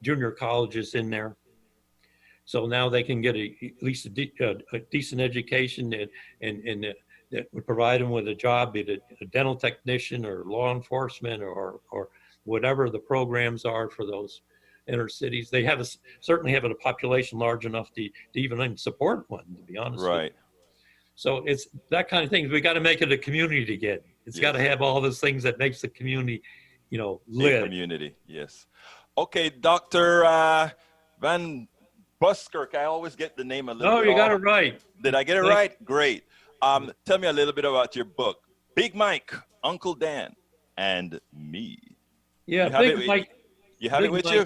junior colleges in there. So now they can get at least a decent education and that would provide them with a job, be it a dental technician or law enforcement or whatever the programs are for those inner cities. They certainly have a population large enough to even support one, to be honest. Right. With you. So it's that kind of thing. We got to make it a community again. It's got to have all those things that makes the community, you know, live. A community, yes. Okay, Dr. Van Buskirk, I always get the name a little bit you got off. it right. Did I get it right? Great. Tell me a little bit about your book, Big Mike, Uncle Dan, and Me. Yeah, Big Mike. You have it with you?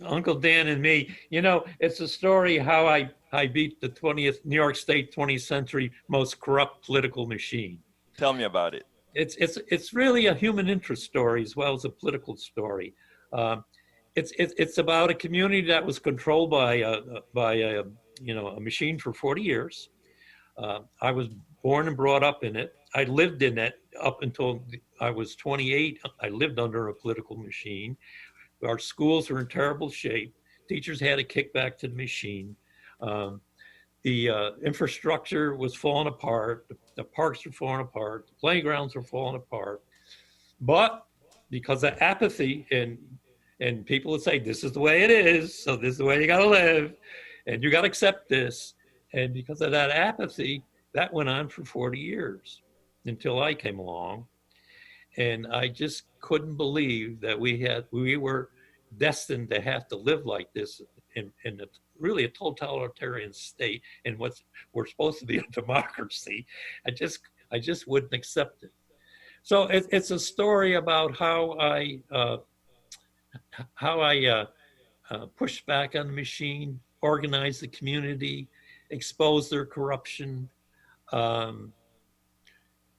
Uncle Dan and Me. You know, it's a story how I beat the New York State 20th century most corrupt political machine. Tell me about it. It's really a human interest story as well as a political story. It's about a community that was controlled by a machine for 40 years. I was born and brought up in it. I lived in it up until I was 28. I lived under a political machine. Our schools were in terrible shape. Teachers had to kick back to the machine. The infrastructure was falling apart. The parks were falling apart. The playgrounds were falling apart. But because of apathy and people would say, this is the way it is, so this is the way you gotta live, and you gotta accept this. And because of that apathy, that went on for 40 years until I came along. And I just couldn't believe that we were destined to have to live like this in really a totalitarian state, and we're supposed to be a democracy. I just wouldn't accept it. So it's a story about how I pushed back on the machine, organized the community, exposed their corruption.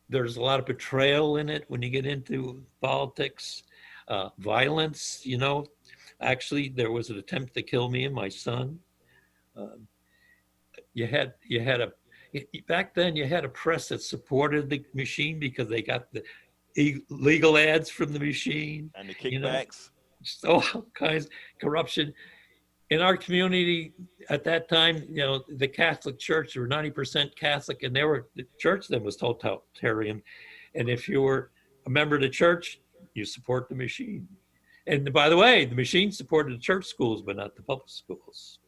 There's a lot of betrayal in it when you get into politics, violence. You know, actually, there was an attempt to kill me and my son. Back then you had a press that supported the machine because they got the illegal ads from the machine and the kickbacks. You know, just all kinds of corruption. In our community at that time, you know, the Catholic Church were 90% Catholic, and the church then was totalitarian. And if you were a member of the church, you support the machine. And by the way, the machine supported the church schools, but not the public schools.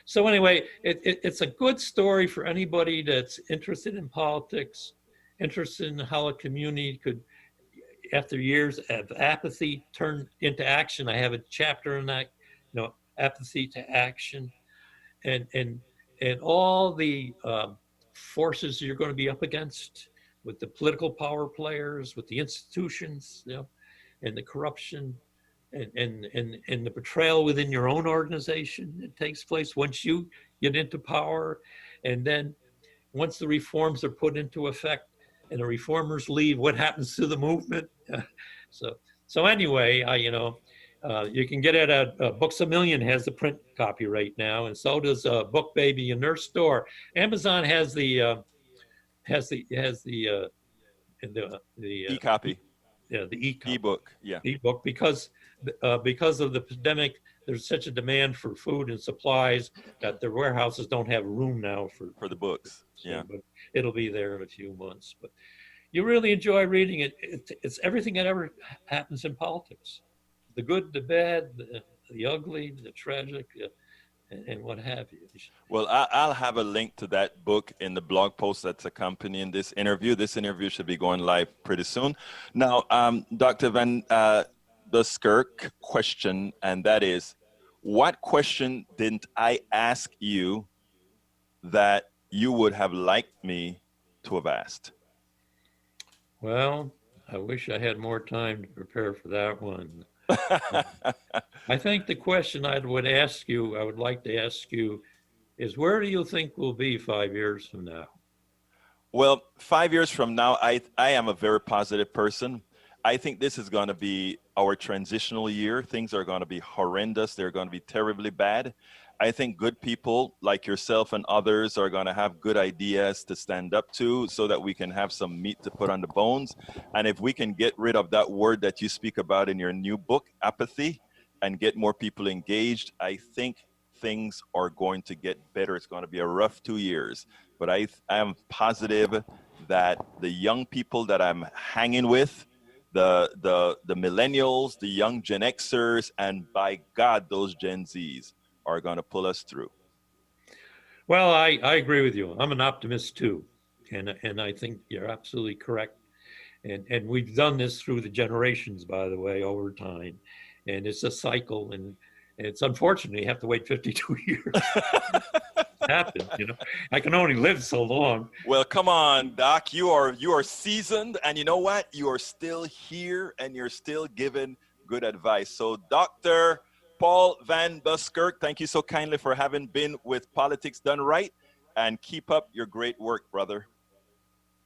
So anyway, it's a good story for anybody that's interested in politics, interested in how a community could, after years of apathy, turn into action. I have a chapter on that, you know, apathy to action, and all the forces you're going to be up against with the political power players, with the institutions, you know, and the corruption. and the betrayal within your own organization that takes place once you get into power. And then once the reforms are put into effect and the reformers leave, what happens to the movement? So anyway, you can get it at Books A Million has the print copy right now, and so does Book Baby in their store. Amazon has the E-copy. The e-copy. E-book, yeah. E-book because of the pandemic, there's such a demand for food and supplies that the warehouses don't have room now for the books. Yeah, but it'll be there in a few months. But you really enjoy reading it. It's everything that ever happens in politics: the good, the bad, the ugly, the tragic, and what have you. Well, I'll have a link to that book in the blog post that's accompanying this interview. This interview should be going live pretty soon. Now, Dr. Van Buskirk question, and that is, what question didn't I ask you that you would have liked me to have asked? Well, I wish I had more time to prepare for that one. I think the question I would like to ask you is, where do you think we'll be 5 years from now? Well, 5 years from now, I am a very positive person. I think this is going to be our transitional year. Things are going to be horrendous. They're going to be terribly bad. I think good people like yourself and others are going to have good ideas to stand up to so that we can have some meat to put on the bones. And if we can get rid of that word that you speak about in your new book, apathy, and get more people engaged, I think things are going to get better. It's going to be a rough 2 years, but I am positive that the young people that I'm hanging with, the millennials, the young Gen Xers, and by God, those Gen Zs are going to pull us through. Well, I agree with you. I'm an optimist too, and I think you're absolutely correct. And we've done this through the generations, by the way, over time, and it's a cycle. And it's unfortunate you have to wait 52 years. It happens, I can only live so long. Well, come on, Doc. You are seasoned, and you know what? You are still here, and you're still giving good advice. So, Dr. Paul Van Buskirk, thank you so kindly for having been with Politics Done Right, and keep up your great work, brother.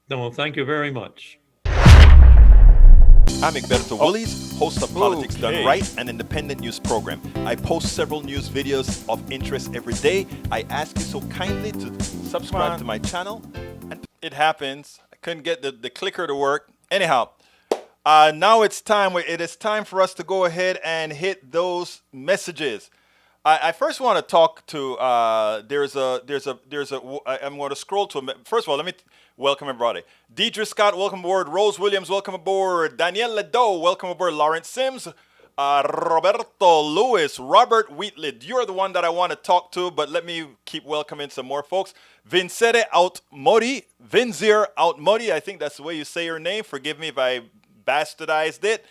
No, thank you very much. I'm Egberto Willies, host of Politics Done Right, an independent news program. I post several news videos of interest every day. I ask you so kindly to subscribe to my channel. And it happens. I couldn't get the clicker to work. Anyhow, now it is time for us to go ahead and hit those messages. I first want to talk to, I'm going to scroll to, first of all, let me welcome everybody. Deidre Scott, welcome aboard. Rose Williams, welcome aboard. Danielle Ledoux, welcome aboard. Lawrence Sims, Roberto Lewis, Robert Wheatley. You're the one that I want to talk to, but let me keep welcoming some more folks. Vincere Outmodi, Vinzir Outmodi, I think that's the way you say your name. Forgive me if I bastardized it.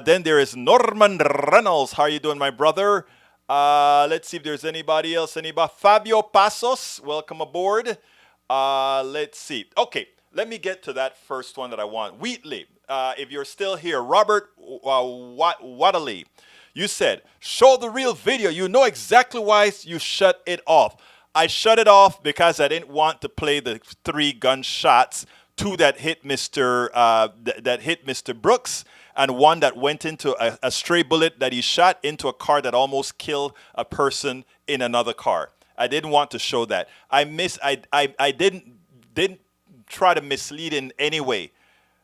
Then there is Norman Reynolds. How are you doing, my brother? Let's see if there's anybody else. Fabio Pasos, welcome aboard. Let's see. Okay, let me get to that first one that I want. Wheatley, if you're still here. Robert Waddley, you said, show the real video. You know exactly why you shut it off. I shut it off because I didn't want to play the 3 gunshots, 2 that hit Mr. Brooks, and 1 that went into a stray bullet that he shot into a car that almost killed a person in another car. I didn't want to show that. I didn't try to mislead in any way.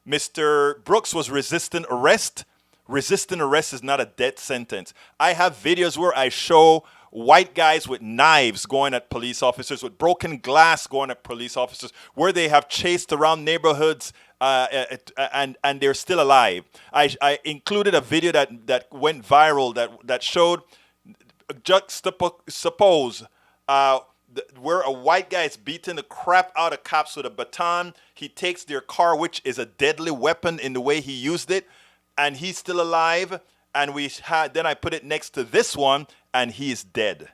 Mr. Brooks was resisting arrest. Resisting arrest is not a death sentence. I have videos where I show white guys with knives going at police officers, with broken glass going at police officers, where they have chased around neighborhoods and they're still alive. I included a video that went viral that showed juxtapose where a white guy is beating the crap out of cops with a baton. He takes their car, which is a deadly weapon in the way he used it, and he's still alive. And then I put it next to this one, and he is dead.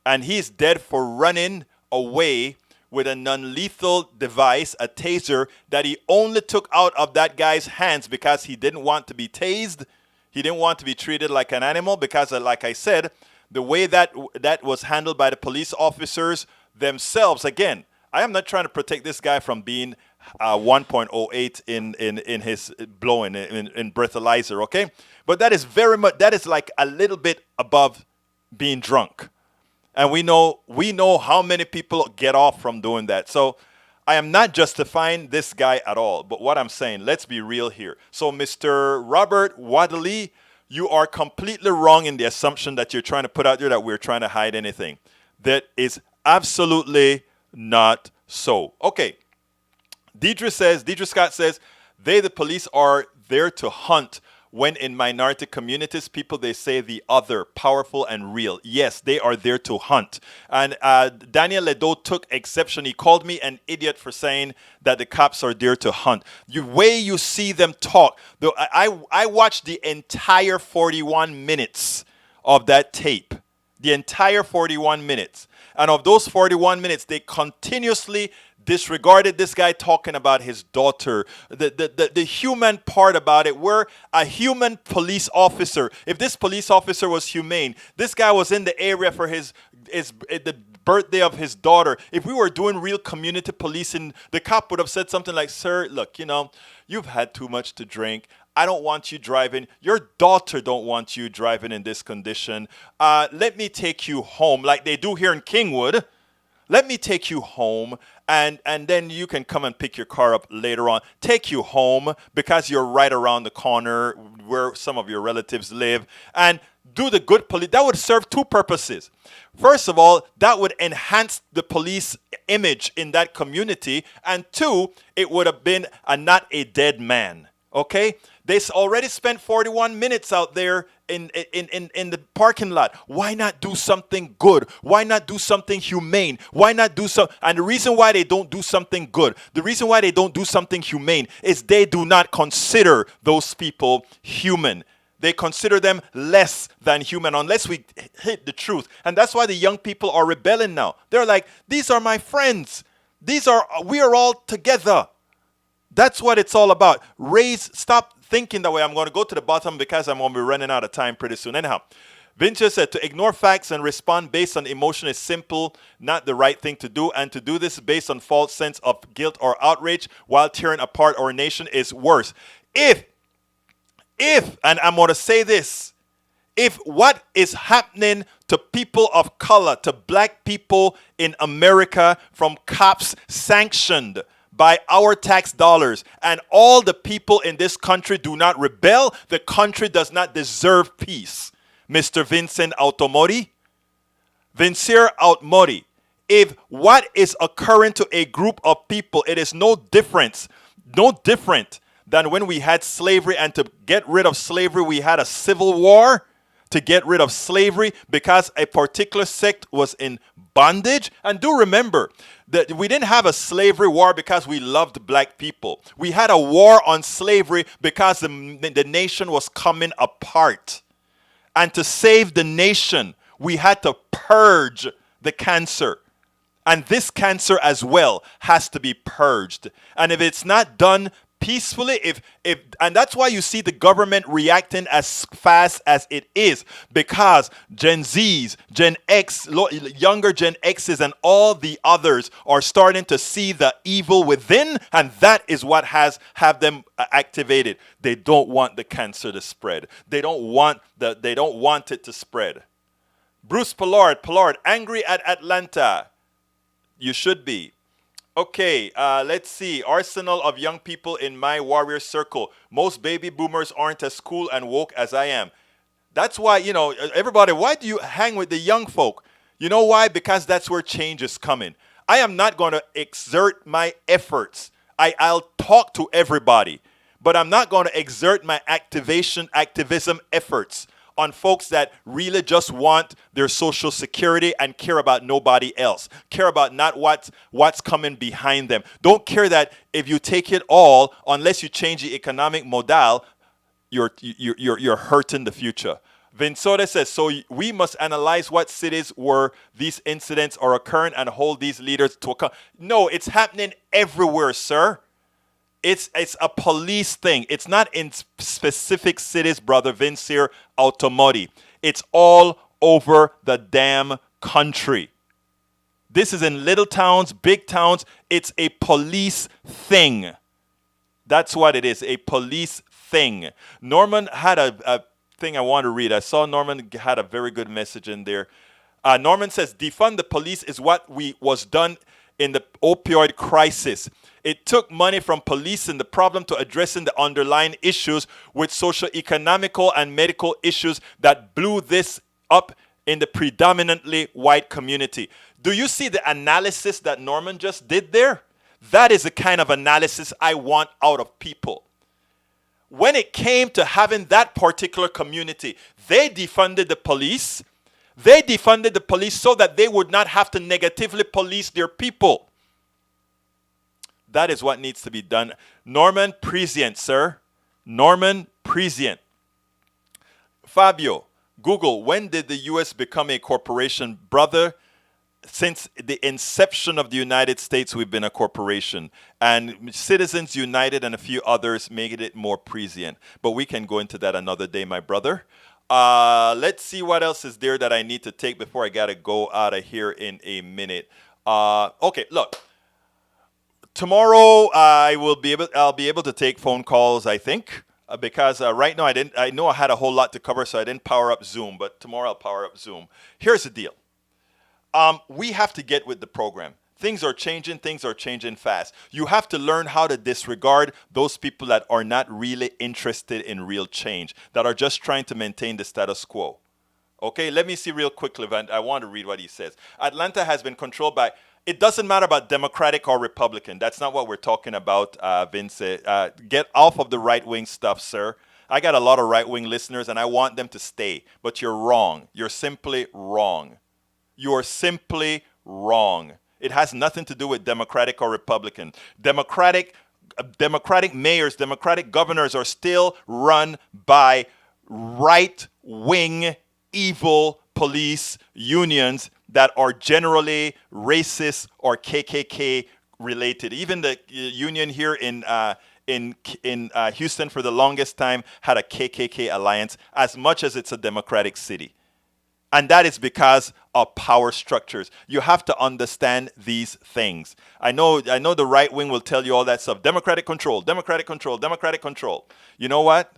And he's dead for running away with a non-lethal device, a taser, that he only took out of that guy's hands because he didn't want to be tased. He didn't want to be treated like an animal because, like I said, the way that was handled by the police officers themselves. Again, I am not trying to protect this guy from being 1.08 in his blowing in breathalyzer, okay? But that is very much, that is like a little bit above being drunk. And we know how many people get off from doing that. So I am not justifying this guy at all. But what I'm saying, let's be real here. So Mr. Robert Wadley, you are completely wrong in the assumption that you're trying to put out there that we're trying to hide anything. That is absolutely not so. Okay. Deidre Scott says, they, the police, are there to hunt. When in minority communities, people, they say the other, powerful and real. Yes, they are there to hunt. And Daniel Ledo took exception. He called me an idiot for saying that the cops are there to hunt. The way you see them talk, though, I watched the entire 41 minutes of that tape. The entire 41 minutes. And of those 41 minutes, they continuously disregarded this guy talking about his daughter, the human part about it. We're a human police officer. If this police officer was humane, this guy was in the area for the birthday of his daughter. If we were doing real community policing, the cop would have said something like, sir, look, you've had too much to drink. I don't want you driving. Your daughter don't want you driving in this condition. Let me take you home like they do here in Kingwood. Let me take you home, and then you can come and pick your car up later on. Take you home because you're right around the corner where some of your relatives live. And do the good police. That would serve two purposes. First of all, that would enhance the police image in that community. And two, it would have been not a dead man. Okay? They already spent 41 minutes out there in the parking lot. Why not do something good? Why not do something humane? Why not do some? And the reason why they don't do something good, the reason why they don't do something humane is they do not consider those people human. They consider them less than human unless we hit the truth. And that's why the young people are rebelling now. They're like, these are my friends. We are all together. That's what it's all about. Stop thinking that way. I'm going to go to the bottom because I'm going to be running out of time pretty soon. Anyhow, Vince said to ignore facts and respond based on emotion is simple, not the right thing to do. And to do this based on false sense of guilt or outrage while tearing apart our nation is worse. If, and I'm going to say this, if what is happening to people of color, to black people in America from cops sanctioned by our tax dollars, and all the people in this country do not rebel, the country does not deserve peace. Mr. Vincent Automori, Vincere Automori, if what is occurring to a group of people, it is no different than when we had slavery, and to get rid of slavery, we had a civil war to get rid of slavery because a particular sect was in bondage. And do remember that we didn't have a slavery war because we loved black people. We had a war on slavery because the nation was coming apart. And to save the nation, we had to purge the cancer. And this cancer as well has to be purged. And if it's not done peacefully, and that's why you see the government reacting as fast as it is, because Gen Zs, Gen X, younger Gen Xs, and all the others are starting to see the evil within, and that is what have them activated. They don't want the cancer to spread. They don't want it to spread. Bruce Pollard, angry at Atlanta. You should be. Okay, let's see. Arsenal of young people in my warrior circle. Most baby boomers aren't as cool and woke as I am. That's why, everybody, why do you hang with the young folk? You know why? Because that's where change is coming. I am not going to exert my efforts. I'll talk to everybody, but I'm not going to exert my activism efforts on folks that really just want their social security and care about nobody else. Care about not what's coming behind them. Don't care that if you take it all, unless you change the economic model, you're hurting the future. Vinsore says, so we must analyze what cities where these incidents are occurring and hold these leaders to account. No, it's happening everywhere, sir. It's a police thing. It's not in specific cities, brother Vince here, Automoti. It's all over the damn country. This is in little towns, big towns. It's a police thing. That's what it is, a police thing. Norman had a thing I want to read. I saw Norman had a very good message in there. Norman says, defund the police is what was done in the opioid crisis. It took money from policing the problem to addressing the underlying issues with socio-economical and medical issues that blew this up in the predominantly white community. Do you see the analysis that Norman just did there? That is the kind of analysis I want out of people. When it came to having that particular community, they defunded the police. They defunded the police so that they would not have to negatively police their people. That is what needs to be done. Norman Prescient, sir. Norman Prescient. Fabio, Google, when did the U.S. become a corporation? Brother, since the inception of the United States, we've been a corporation. And Citizens United and a few others made it more prescient. But we can go into that another day, my brother. Let's see what else is there that I need to take before I got to go out of here in a minute. Okay, look. Tomorrow I'll be able to take phone calls, I think, because right now I know I had a whole lot to cover, so I didn't power up Zoom. But tomorrow I'll power up Zoom. Here's the deal. We have to get with the program. Things are changing fast. You have to learn how to disregard those people that are not really interested in real change, that are just trying to maintain the status quo. Okay, let me see real quickly, and I want to read what he says. Atlanta has been controlled by, it doesn't matter about Democratic or Republican. That's not what we're talking about, Vince. Get off of the right-wing stuff, sir. I got a lot of right-wing listeners, and I want them to stay. But you're wrong. You're simply wrong. You're simply wrong. It has nothing to do with Democratic or Republican. Democratic mayors, Democratic governors are still run by right-wing evil police unions that are generally racist or KKK related. Even the union here in Houston for the longest time had a KKK alliance, as much as it's a Democratic city. And that is because of power structures. You have to understand these things. I know the right wing will tell you all that stuff. Democratic control, Democratic control, Democratic control. You know what?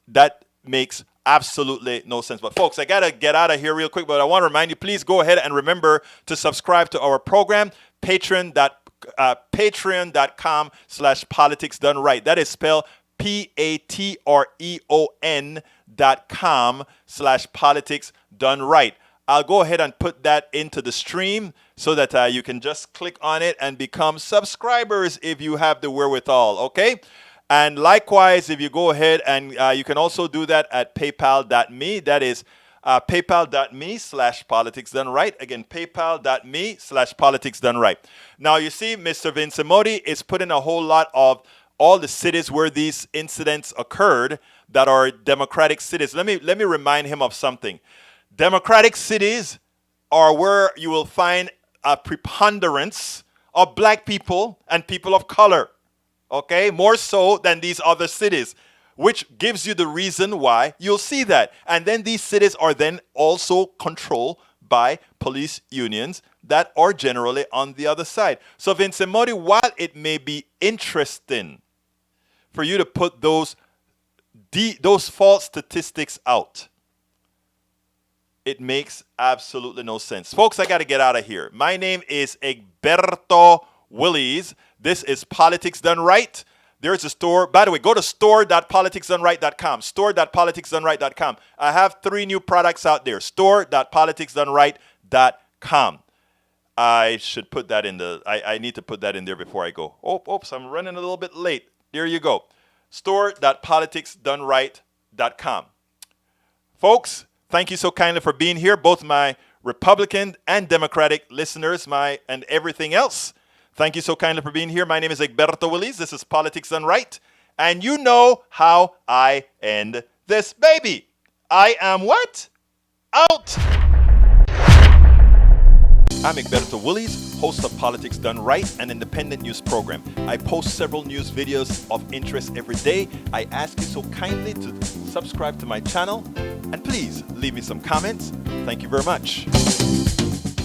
That makes absolutely no sense. But folks, I got to get out of here real quick, but I want to remind you, please go ahead and remember to subscribe to our program, patreon.com/politics done right. That is spelled patreon.com/politics done right. I'll go ahead and put that into the stream so that you can just click on it and become subscribers if you have the wherewithal, okay? And likewise, if you go ahead and you can also do that at paypal.me. That is paypal.me/politics done right. Again, paypal.me/politics done right. Now, you see, Mr. Vincimotti is putting a whole lot of all the cities where these incidents occurred that are Democratic cities. Let me remind him of something. Democratic cities are where you will find a preponderance of black people and people of color. Okay, more so than these other cities, which gives you the reason why you'll see that. And then these cities are then also controlled by police unions that are generally on the other side. So Vincimotti, while it may be interesting for you to put those false statistics out, it makes absolutely no sense. Folks, I got to get out of here. My name is Egberto Willies. This is Politics Done Right. There's a store. By the way, go to store.politicsdoneright.com. Store.politicsdoneright.com. I have 3 new products out there. Store.politicsdoneright.com. I should put that in I need to put that in there before I go. Oops, I'm running a little bit late. There you go. Store.politicsdoneright.com. Folks, thank you so kindly for being here, both my Republican and Democratic listeners, and everything else. Thank you so kindly for being here. My name is Egberto Willies. This is Politics Done Right. And you know how I end this baby. I am what? Out. I'm Egberto Willies, host of Politics Done Right, an independent news program. I post several news videos of interest every day. I ask you so kindly to subscribe to my channel, and please leave me some comments. Thank you very much.